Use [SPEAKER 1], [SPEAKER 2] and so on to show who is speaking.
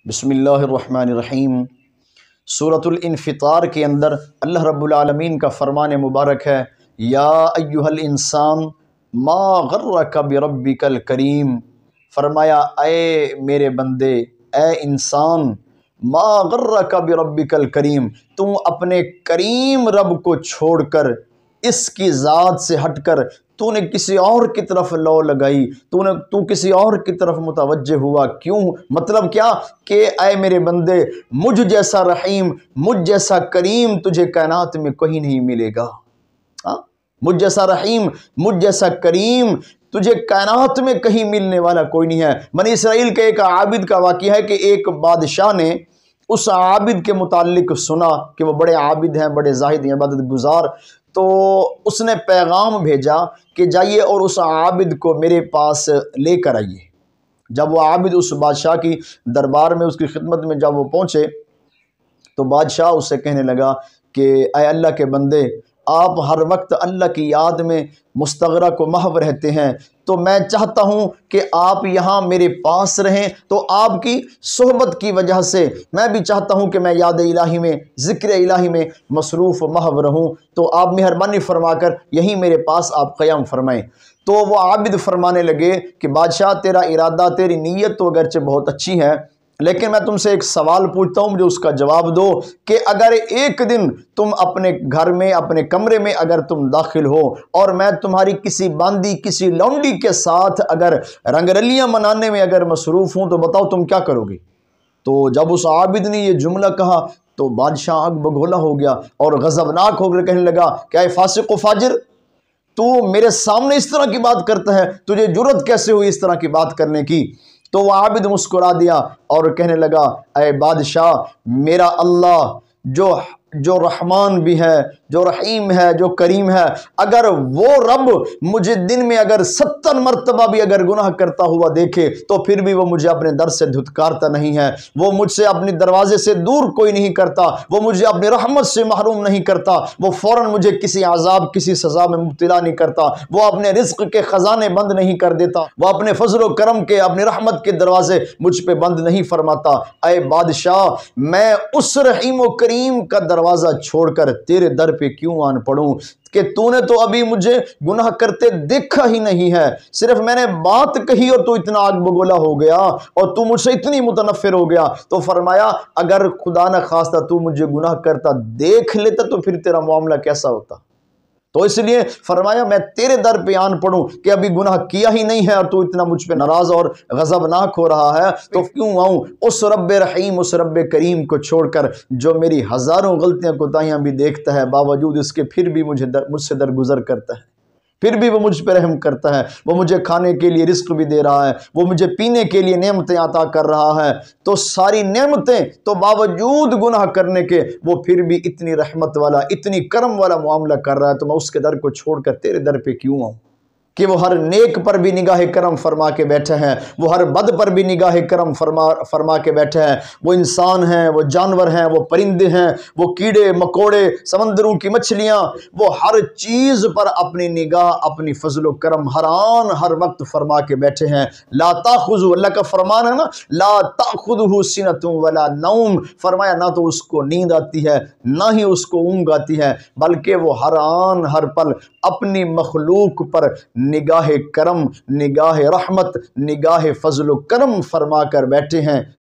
[SPEAKER 1] بسم اللہ الرحمن الرحیم۔ سورۃ الانفطار کے اندر اللہ رب العالمین کا فرمان مبارک ہے، یا ایھا الانسان ما غرک بربک الکریم۔ فرمایا اے میرے بندے، اے انسان، ما غرک بربک الکریم، تم اپنے کریم رب کو چھوڑ کر، اس کی ذات سے ہٹ کر تو نے کسی اور کی طرف لو لگائی، تو کسی اور کی طرف متوجہ ہوا کیوں؟ مطلب کیا کہ اے میرے بندے، مجھ جیسا رحیم، مجھ جیسا کریم تجھے کائنات میں کہیں نہیں ملے گا۔ مجھ جیسا رحیم، مجھ جیسا کریم تجھے کائنات میں کہیں ملنے والا کوئی نہیں ہے۔ بنی اسرائیل کے ایک عابد کا واقعہ ہے کہ ایک بادشاہ نے اس عابد کے متعلق سنا کہ وہ بڑے عابد ہیں، بڑے زاہد ہیں، عبادت گزار، تو اس نے پیغام بھیجا کہ جائیے اور اس عابد کو میرے پاس لے کر آئیے۔ جب وہ عابد اس بادشاہ کی دربار میں، اس کی خدمت میں جب وہ پہنچے تو بادشاہ اس سے کہنے لگا کہ اے اللہ کے بندے، آپ ہر وقت اللہ کی یاد میں مستغرق و محو رہتے ہیں، تو میں چاہتا ہوں کہ آپ یہاں میرے پاس رہیں، تو آپ کی صحبت کی وجہ سے میں بھی چاہتا ہوں کہ میں یاد الہی میں، ذکر الہی میں مصروف و محو رہوں، تو آپ مہربانی فرما کر یہیں میرے پاس آپ قیام فرمائیں۔ تو وہ عابد فرمانے لگے کہ بادشاہ، تیرا ارادہ، تیری نیت تو اگرچہ بہت اچھی ہے، لیکن میں تم سے ایک سوال پوچھتا ہوں، مجھے اس کا جواب دو کہ اگر ایک دن تم اپنے گھر میں، اپنے کمرے میں اگر تم داخل ہو اور میں تمہاری کسی باندی، کسی لونڈی کے ساتھ اگر رنگ رلیاں منانے میں اگر مصروف ہوں، تو بتاؤ تم کیا کرو گے؟ تو جب اس عابد نے یہ جملہ کہا تو بادشاہ آگ بگولا ہو گیا اور غضبناک ہو کر کہنے لگا کہ اے فاسق و فاجر، تو میرے سامنے اس طرح کی بات کرتا ہے، تجھے جرت کیسے ہوئی اس طرح کی بات کرنے کی؟ تو وہ عابد مسکرا دیا اور کہنے لگا اے بادشاہ، میرا اللہ جو رحمان بھی ہے، جو رحیم ہے، جو کریم ہے، اگر وہ رب مجھے دن میں اگر 70 مرتبہ بھی اگر گناہ کرتا ہوا دیکھے تو پھر بھی وہ مجھے اپنے در سے دھتکارتا نہیں ہے، وہ مجھ سے اپنے دروازے سے دور کوئی نہیں کرتا، وہ مجھے اپنی رحمت سے محروم نہیں کرتا، وہ فوراً مجھے کسی عذاب، کسی سزا میں مبتلا نہیں کرتا، وہ اپنے رزق کے خزانے بند نہیں کر دیتا، وہ اپنے فضل و کرم کے، اپنی رحمت کے دروازے مجھ پہ بند نہیں فرماتا۔ اے بادشاہ، میں اس رحیم و کریم کا دروازہ چھوڑ کر تیرے در پہ کیوں آن پڑوں کہ تو نے تو ابھی مجھے گناہ کرتے دیکھا ہی نہیں ہے، صرف میں نے بات کہی اور تو اتنا آگ بگولا ہو گیا اور تو مجھ سے اتنی متنفر ہو گیا۔ تو فرمایا اگر خدا نہ خواستہ تو مجھے گناہ کرتا دیکھ لیتا تو پھر تیرا معاملہ کیسا ہوتا؟ تو اس لیے فرمایا میں تیرے در پہ آن پڑوں کہ ابھی گناہ کیا ہی نہیں ہے اور تو اتنا مجھ پہ ناراض اور غضبناک ہو رہا ہے، تو کیوں آؤں اس رب رحیم، اس رب کریم کو چھوڑ کر جو میری ہزاروں غلطیاں کوتاہیاں بھی دیکھتا ہے، باوجود اس کے پھر بھی مجھ سے درگزر کرتا ہے، پھر بھی وہ مجھ پہ رحم کرتا ہے، وہ مجھے کھانے کے لیے رزق بھی دے رہا ہے، وہ مجھے پینے کے لیے نعمتیں عطا کر رہا ہے، تو ساری نعمتیں تو باوجود گناہ کرنے کے وہ پھر بھی اتنی رحمت والا، اتنی کرم والا معاملہ کر رہا ہے، تو میں اس کے در کو چھوڑ کر تیرے در پہ کیوں آؤں کہ وہ ہر نیک پر بھی نگاہ کرم فرما کے بیٹھے ہیں، وہ ہر بد پر بھی نگاہ کرم فرما کے بیٹھے ہیں، وہ انسان ہیں، وہ جانور ہیں، وہ پرندے ہیں، وہ کیڑے مکوڑے، سمندروں کی مچھلیاں، وہ ہر چیز پر اپنی نگاہ، اپنی فضل و کرم ہر آن ہر وقت فرما کے بیٹھے ہیں۔ لا تاخذہ، اللہ کا فرمان ہے نا، لا تاخذہ سنۃ ولا نوم، فرمایا نہ تو اس کو نیند آتی ہے نہ ہی اس کو اونگ آتی ہے، بلکہ وہ ہر آن ہر پل اپنی مخلوق پر نگاہ کرم، نگاہ رحمت، نگاہ فضل و کرم فرما کر بیٹھے ہیں۔